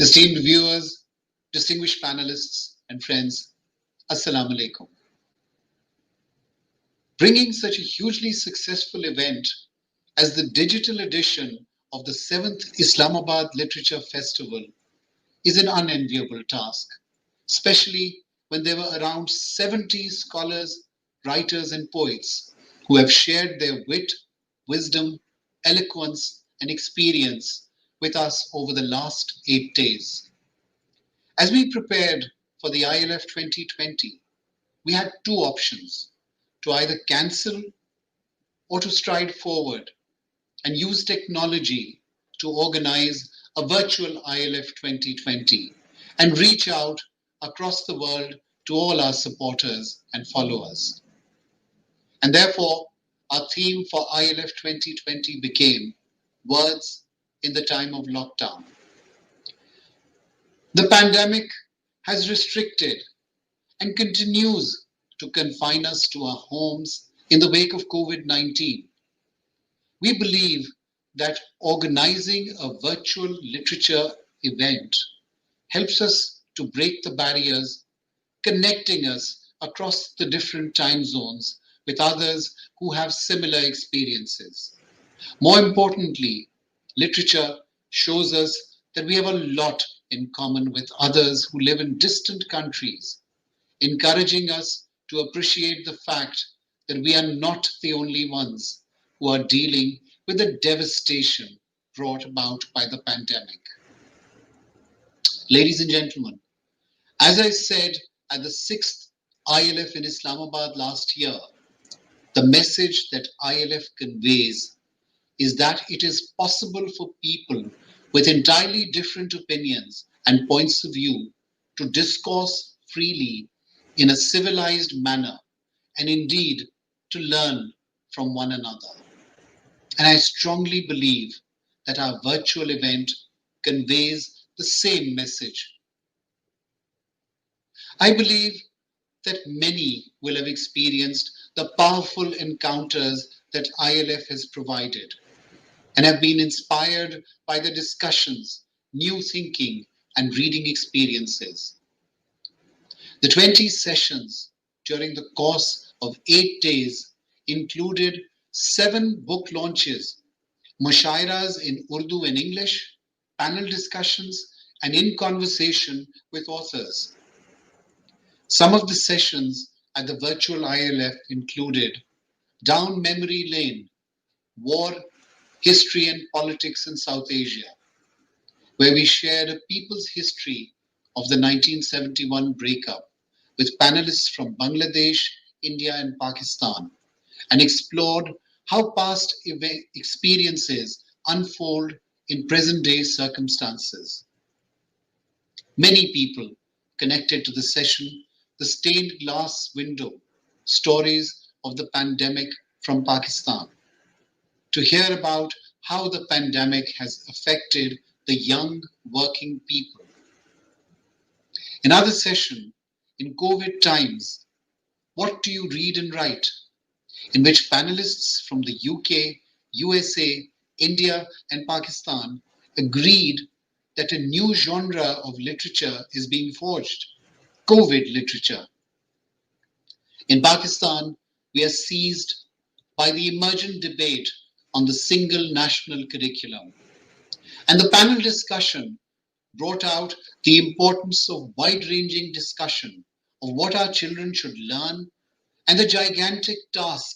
Esteemed viewers, distinguished panelists, and friends, Assalamu alaikum. Bringing such a hugely successful event as the digital edition of the 7th Islamabad Literature Festival is an unenviable task, especially when there were around 70 scholars, writers, and poets who have shared their wit, wisdom, eloquence, and experience with us over the last 8 days. As we prepared for the ILF 2020, we had two options: to either cancel or to stride forward and use technology to organize a virtual ILF 2020 and reach out across the world to all our supporters and followers. And therefore, our theme for ILF 2020 became Words in the Time of Lockdown. The pandemic has restricted and continues to confine us to our homes in the wake of COVID-19. We believe that organizing a virtual literature event helps us to break the barriers, connecting us across the different time zones with others who have similar experiences. More importantly, literature shows us that we have a lot in common with others who live in distant countries, encouraging us to appreciate the fact that we are not the only ones who are dealing with the devastation brought about by the pandemic. Ladies and gentlemen, as I said at the 6th ILF in Islamabad last year, the message that ILF conveys is that it is possible for people with entirely different opinions and points of view to discourse freely in a civilized manner and indeed to learn from one another. And I strongly believe that our virtual event conveys the same message. I believe that many will have experienced the powerful encounters that ILF has provided and have been inspired by the discussions, new thinking, and reading experiences. The 20 sessions during the course of 8 days included 7 book launches, mushairas in Urdu and English, panel discussions, and in conversation with authors. Some of the sessions at the virtual ILF included Down Memory Lane, War, History and Politics in South Asia, where we shared a people's history of the 1971 breakup with panelists from Bangladesh, India, and Pakistan, and explored how past experiences unfold in present-day circumstances. Many people connected to the session, The Stained Glass Window, Stories of the Pandemic from Pakistan, to hear about how the pandemic has affected the young working people. Another session, In COVID Times, What Do You Read and Write?, in which panelists from the UK, USA, India, and Pakistan agreed that a new genre of literature is being forged, COVID literature. In Pakistan, we are seized by the emergent debate on the single national curriculum. And the panel discussion brought out the importance of wide-ranging discussion of what our children should learn and the gigantic task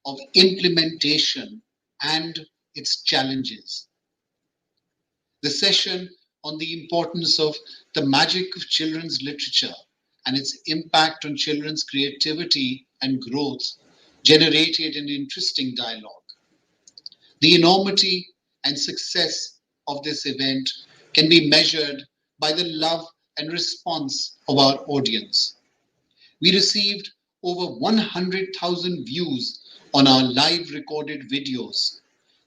of implementation and its challenges. The session on the importance of the magic of children's literature and its impact on children's creativity and growth generated an interesting dialogue. The enormity and success of this event can be measured by the love and response of our audience. We received over 100,000 views on our live recorded videos.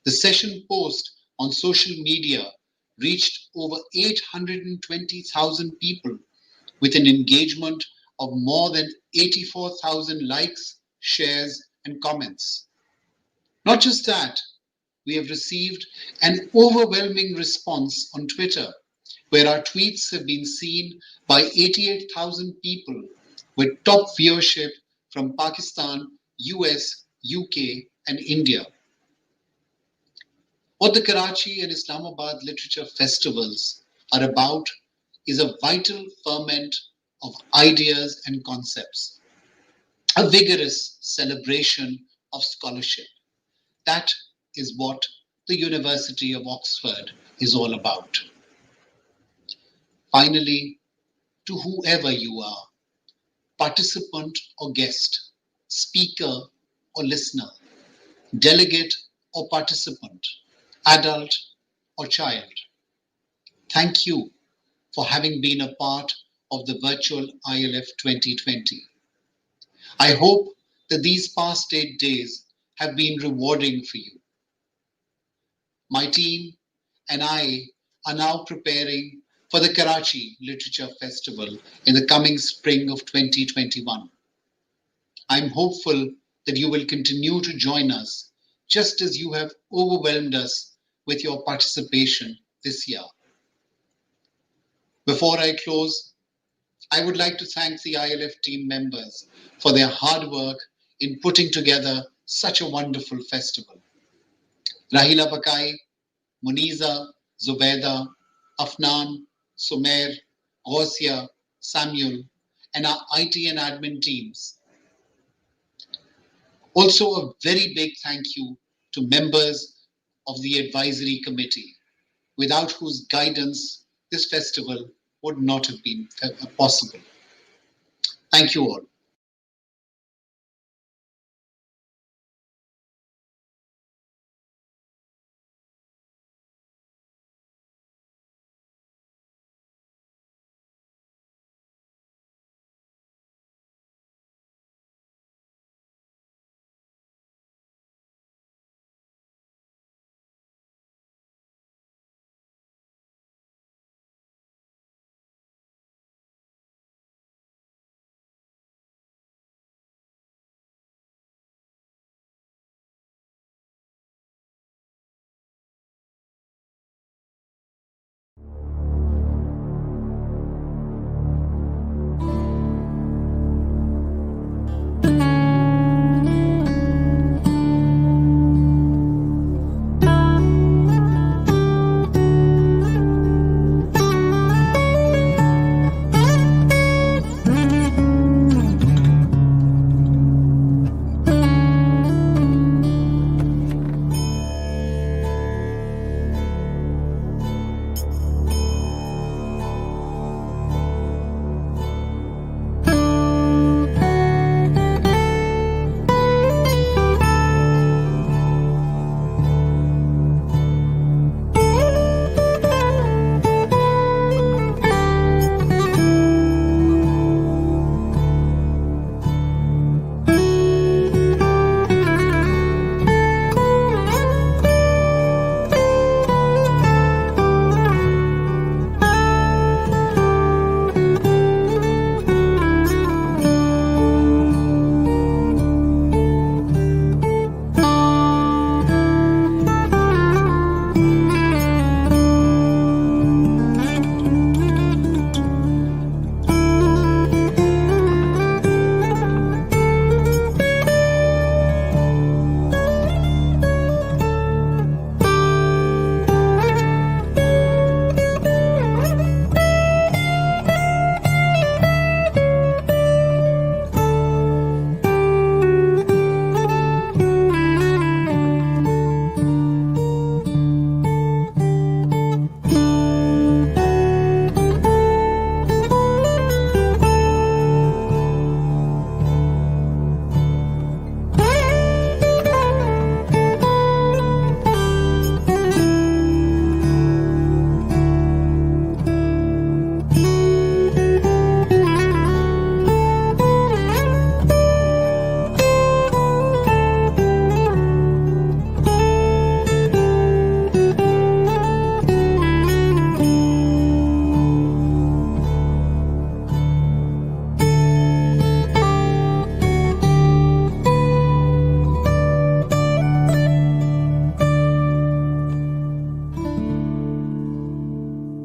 The session post on social media reached over 820,000 people with an engagement of more than 84,000 likes, shares, and comments. Not just that, we have received an overwhelming response on Twitter where our tweets have been seen by 88,000 people with top viewership from Pakistan, US, UK, and India. What the Karachi and Islamabad Literature Festivals are about is a vital ferment of ideas and concepts, a vigorous celebration of scholarship. That is what the University of Oxford is all about. Finally, to whoever you are, participant or guest, speaker or listener, delegate or participant, adult or child, thank you for having been a part of the virtual ILF 2020. I hope that these past 8 days have been rewarding for you. My team and I are now preparing for the Karachi Literature Festival in the coming spring of 2021. I'm hopeful that you will continue to join us just as you have overwhelmed us with your participation this year. Before I close, I would like to thank the ILF team members for their hard work in putting together such a wonderful festival. Rahila Bakai, Muniza, Zubaida, Afnan, Sumer, Gausia, Samuel, and our IT and admin teams. Also, a very big thank you to members of the advisory committee, without whose guidance this festival would not have been possible. Thank you all.